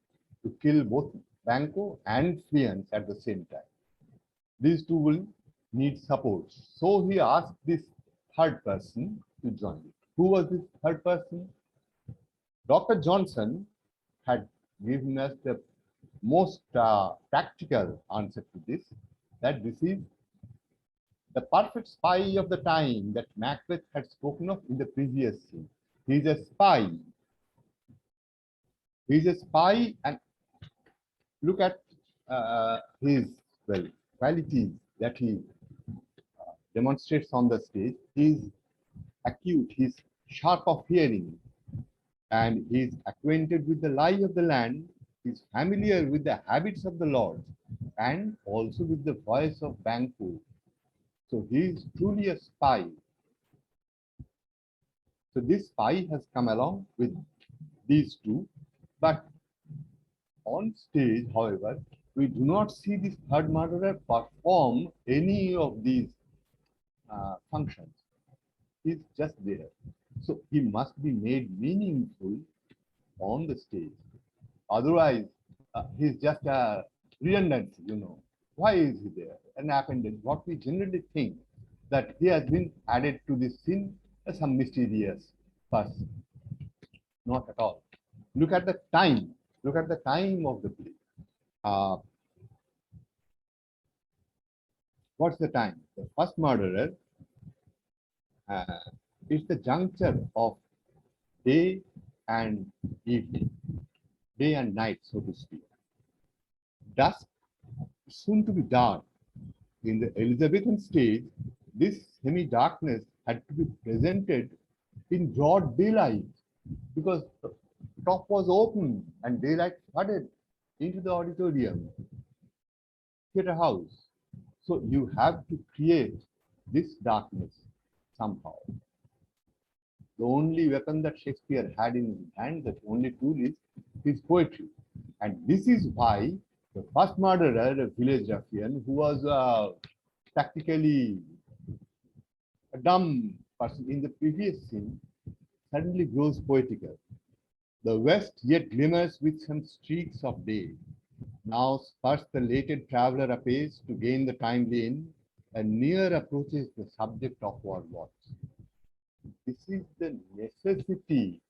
to kill both Banquo and Fleance at the same time. These 2 will need support. So he asked this third person to join it. Who was this third person? Dr. Johnson had given us the most practical answer to this, that this is the perfect spy of the time that Macbeth had spoken of in the previous scene. He is a spy. He is a spy, and look at his qualities that he demonstrates on the stage. He is acute, he is sharp of hearing, and he is acquainted with the lie of the land. He is familiar with the habits of the Lord and also with the voice of Banquo. So he is truly a spy. So this spy has come along with these 2, but on stage, however, we do not see this third murderer perform any of these functions. He's just there. So he must be made meaningful on the stage. Otherwise, he's just a redundancy, Why is he there? An appendage. What we generally think that he has been added to this scene as some mysterious person. Not at all. Look at the time. Look at the time of the play. What's the time? The first murderer is the juncture of day and evening, day and night, so to speak. Dusk, soon to be dark. In the Elizabethan stage, this semi-darkness had to be presented in broad daylight because the top was open and daylight flooded into the auditorium, theatre house. So you have to create this darkness somehow. The only weapon that Shakespeare had in his hand, the only tool is his poetry. And this is why the first murderer, a village ruffian, who was practically a dumb person in the previous scene, suddenly grows poetical. The west yet glimmers with some streaks of day. Now spurs the lated traveller apace to gain the timely inn, and near approaches the subject of our watch. This is the necessity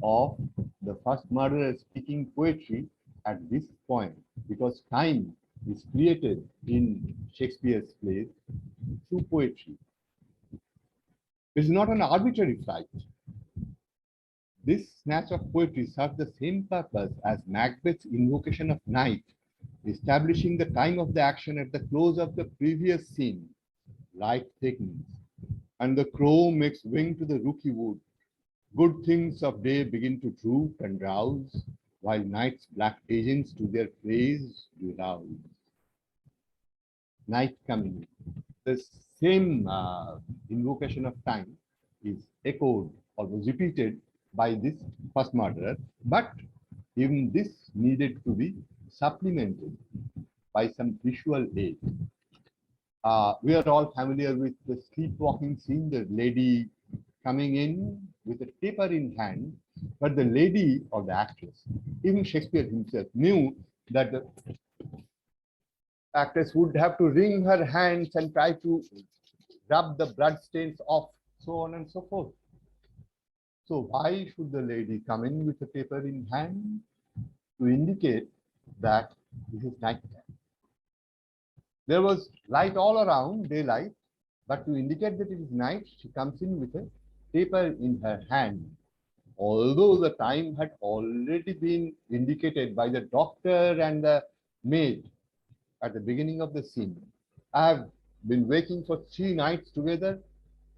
of the first murderer speaking poetry at this point, because time is created in Shakespeare's plays through poetry. It is not an arbitrary flight. This snatch of poetry serves the same purpose as Macbeth's invocation of night, establishing the time of the action at the close of the previous scene. Light thickens, and the crow makes wing to the rooky wood. Good things of day begin to droop and drowse, while night's black agents to their praise do rouse. Night coming. The same invocation of time is echoed or was repeated by this first murderer, but even this needed to be supplemented by some visual aid. We are all familiar with the sleepwalking scene, the lady coming in with a taper in hand, but the lady or the actress, even Shakespeare himself, knew that the actress would have to wring her hands and try to rub the blood stains off, so on and so forth. So why should the lady come in with a taper in hand? To indicate that this is night time. There was light all around, daylight, but to indicate that it is night, she comes in with a taper in her hand. Although the time had already been indicated by the doctor and the maid at the beginning of the scene. I have been waking for 3 nights together.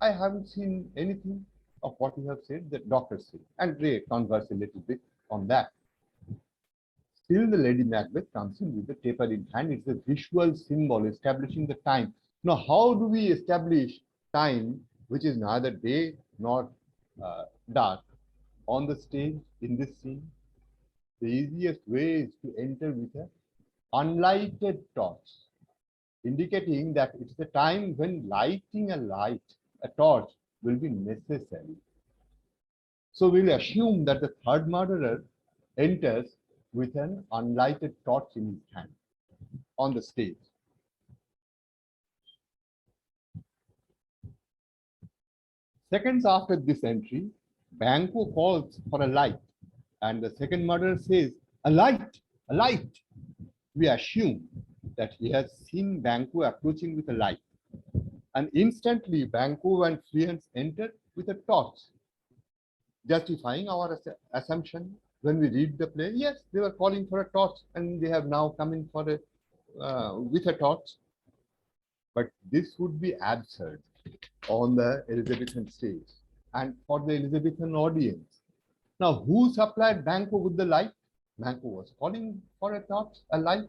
I haven't seen anything of what you have said, the doctor said, and they converse a little bit on that. Still, the Lady Macbeth comes in with the taper in hand. It's a visual symbol establishing the time. Now, how do we establish time which is neither day nor dark on the stage in this scene? The easiest way is to enter with an unlighted torch, indicating that it's the time when lighting a torch will be necessary. So we'll assume that the third murderer enters with an unlighted torch in his hand on the stage. Seconds after this entry, Banquo calls for a light, and the second murderer says, "A light, a light." We assume that he has seen Banquo approaching with a light, and instantly Banquo and Fleance enter with a torch, justifying our assumption when we read the play. Yes, they were calling for a torch, and they have now come in for a with a torch. But this would be absurd on the Elizabethan stage and for the Elizabethan audience. Now, who supplied Banquo with the light? Banquo was calling for a torch, a light.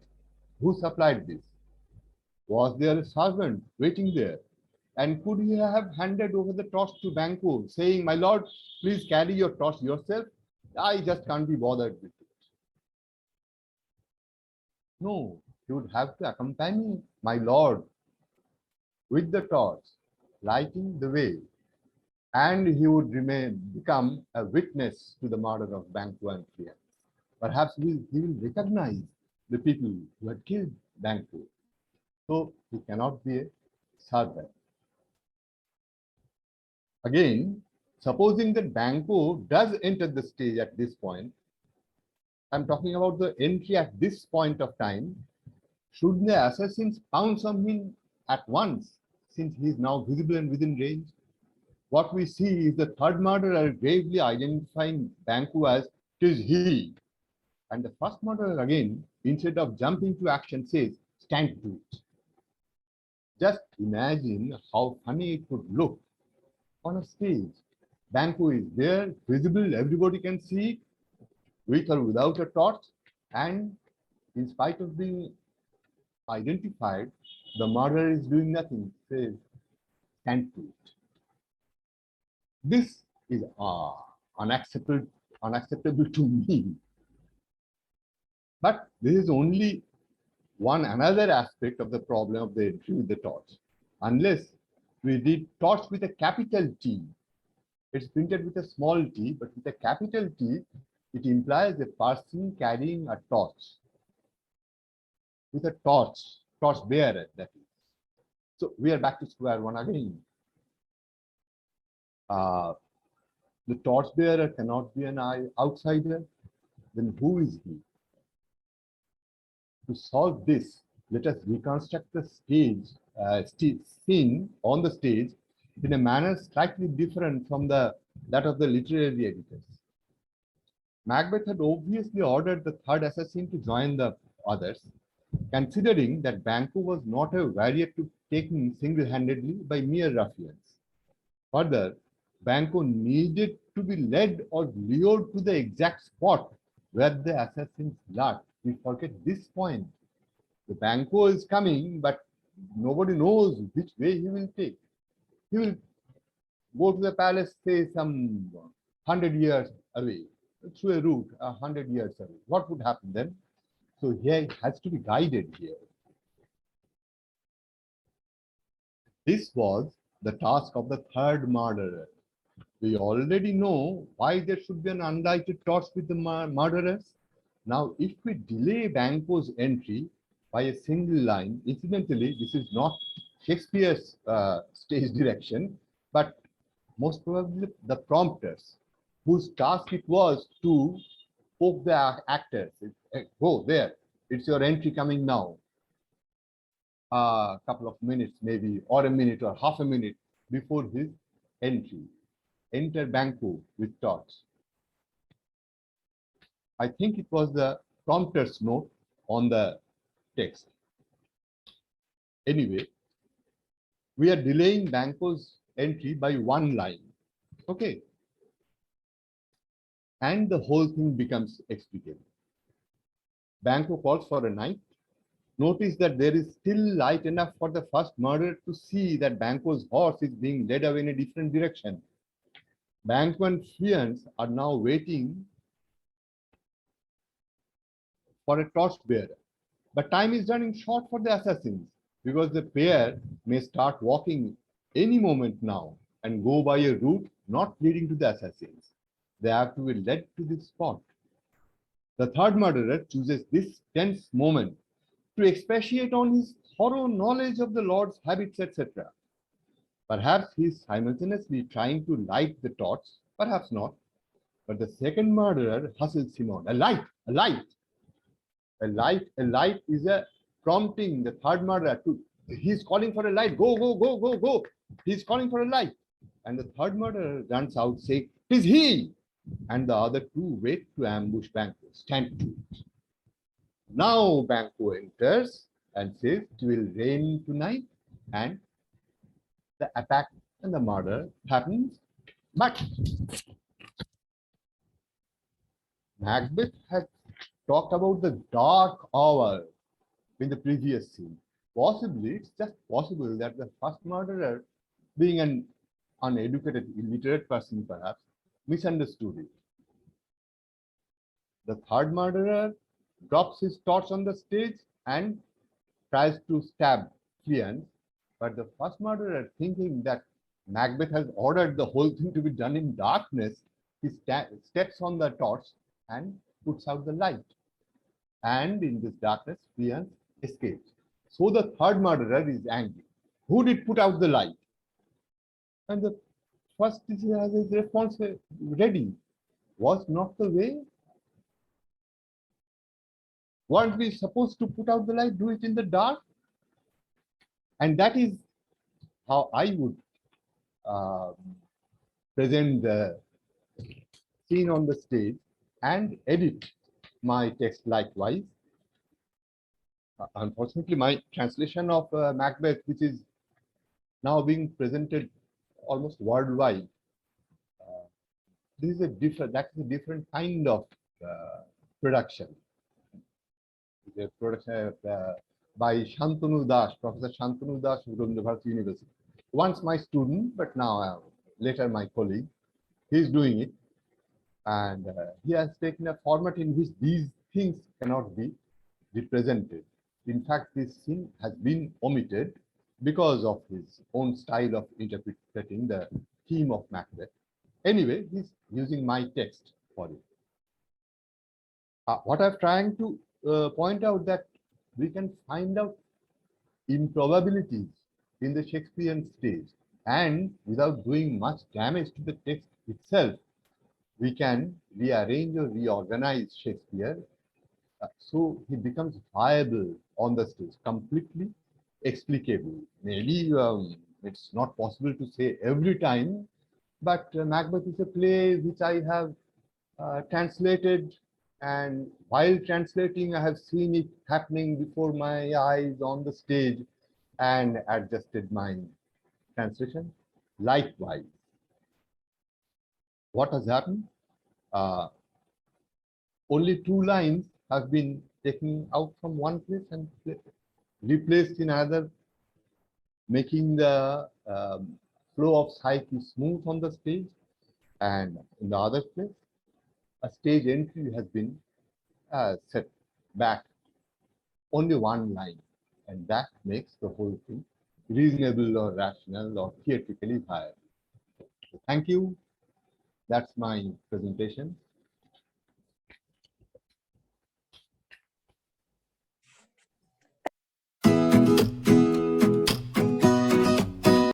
Who supplied this? Was there a servant waiting there? And could he have handed over the torch to Banquo, saying, "My lord, please carry your torch yourself. I just can't be bothered with it." No, he would have to accompany my lord with the torch, lighting the way, and he would become a witness to the murder of Banquo and Fleance. Perhaps he will recognize the people who had killed Banquo. So he cannot be a servant. Again, supposing that Banco does enter the stage at this point, I'm talking about the entry at this point of time. Should the assassins pounce on him at once, since he is now visible and within range? What we see is the third murderer gravely identifying Banco as "'tis he." And the first murderer again, instead of jumping to action, says, "stand to it." Just imagine how funny it would look on a stage. Banco is there, visible, everybody can see it, with or without a torch, and in spite of being identified, the murderer is doing nothing, says, "stand to it." This is unacceptable to me. But this is only another aspect of the problem of the entry with the torch. Unless we read torch with a capital T, it's printed with a small t, but with a capital T, it implies a person carrying a torch. With a torch bearer, that is. So we are back to square one again. The torch bearer cannot be an outsider. Then who is he? To solve this, let us reconstruct the scene on the stage in a manner slightly different from that of the literary editors. Macbeth had obviously ordered the third assassin to join the others, considering that Banco was not a warrior to be taken single-handedly by mere ruffians. Further, Banco needed to be led or lured to the exact spot where the assassins lurked. We forget this point. The Banco is coming, but nobody knows which way he will take. He will go to the palace, say, some 100 years away, through a route 100 years away. What would happen then? So here it has to be guided here. This was the task of the third murderer. We already know why there should be an unlighted torch with the murderers. Now, if we delay Banco's entry by a single line, incidentally, this is not Shakespeare's stage direction, but most probably the prompters, whose task it was to poke the actors. Go there, it's your entry coming now. A couple of minutes maybe, or a minute or half a minute before his entry. Enter Banco with torch. I think it was the prompter's note on the text. Anyway, we are delaying Banco's entry by one line. Okay. And the whole thing becomes explicable. Banco calls for a night. Notice that there is still light enough for the first murderer to see that Banco's horse is being led away in a different direction. Banco and Fiance are now waiting for a torch bearer. But time is running short for the assassins because the pair may start walking any moment now and go by a route not leading to the assassins. They have to be led to this spot. The third murderer chooses this tense moment to expatiate on his thorough knowledge of the Lord's habits, etc. Perhaps he is simultaneously trying to light the torch, perhaps not. But the second murderer hustles him on. A light, a light. A light is a prompting the third murderer to, he's calling for a light, go, go, go, go, go. He's calling for a light. And the third murderer runs out saying, "'Tis he." And the other two wait to ambush Banco. Stand to it. Now Banco enters and says it will rain tonight, and the attack and the murder happens. But Macbeth had talked about the dark hour in the previous scene. Possibly, it's just possible that the first murderer, being an uneducated, illiterate person perhaps, misunderstood it. The third murderer drops his torch on the stage and tries to stab Fiance, but the first murderer, thinking that Macbeth has ordered the whole thing to be done in darkness, he steps on the torch and puts out the light. And in this darkness, Fiance escapes. So the third murderer is angry. Who did put out the light? And the first he has his response ready. Was not the way? Weren't we supposed to put out the light, do it in the dark? And that is how I would present the scene on the stage and edit my text likewise. Unfortunately, my translation of Macbeth, which is now being presented almost worldwide, this is a different kind of production. It's a production by Shantanu Das, Professor Shantanu Das of Rabindra Bharati University. Once my student, but now later my colleague. He is doing it, and he has taken a format in which these things cannot be represented. In fact, this scene has been omitted because of his own style of interpreting the theme of Macbeth. Anyway, he's using my text for it. What I'm trying to point out that we can find out improbabilities in the Shakespearean stage, and without doing much damage to the text itself, we can rearrange or reorganize Shakespeare so he becomes viable on the stage, completely explicable. Maybe it's not possible to say every time, but Macbeth is a play which I have translated, and while translating, I have seen it happening before my eyes on the stage and adjusted my translation. Likewise, what has happened? Only 2 lines have been taken out from one place and replaced in another, making the flow of psyche smooth on the stage. And in the other place, a stage entry has been set back only 1 line, and that makes the whole thing reasonable or rational or theatrically viable. So thank you. That's my presentation.